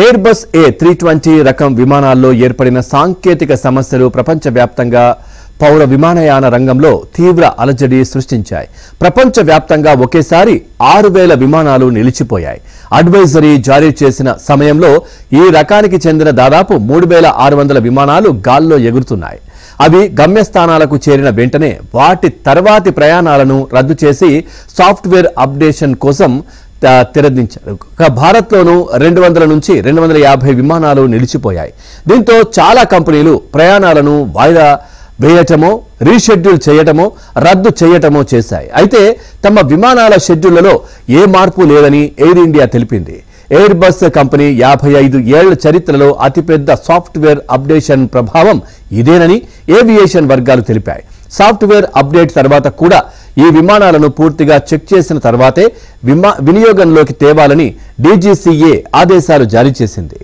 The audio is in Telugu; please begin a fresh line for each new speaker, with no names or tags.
ఎయిర్బస్ A320 రకం విమానాల్లో ఏర్పడిన సాంకేతిక సమస్యలు ప్రపంచవ్యాప్తంగా పౌర విమానయాన రంగంలో తీవ్ర అలజడి సృష్టించాయి. ప్రపంచవ్యాప్తంగా ఒకేసారి 6000 విమానాలు నిలిచిపోయాయి. అడ్వైజరీ జారీ చేసిన సమయంలో ఈ రకానికి చెందిన దాదాపు 3600 విమానాలు గాల్లో ఎగురుతున్నాయి. అవి గమ్యస్థానాలకు చేరిన వెంటనే వాటి తర్వాతి ప్రయాణాలను రద్దు చేసి సాఫ్ట్వేర్ అప్డేషన్ కోసం తెరదించారు. భారత్లోనూ 200 నుంచి 250 విమానాలు నిలిచిపోయాయి. దీంతో చాలా కంపెనీలు ప్రయాణాలను వాయిదా వేయటమో, రీషెడ్యూల్ చేయటమో, రద్దు చేయటమో చేశాయి. అయితే తమ విమానాల షెడ్యూళ్లలో ఏ మార్పు లేదని ఎయిర్ ఇండియా తెలిపింది. ఎయిర్ బస్ కంపెనీ 55 ఏళ్ల చరిత్రలో అతిపెద్ద సాఫ్ట్వేర్ అప్డేషన్ ప్రభావం ఇదేనని ఏవియేషన్ వర్గాలు తెలిపాయి. సాఫ్ట్వేర్ అప్డేట్ తర్వాత కూడా ఈ విమానాలను పూర్తిగా చెక్ చేసిన తర్వాతే వినియోగంలోకి తేవాలని DGCA ఆదేశాలు జారీ చేసింది.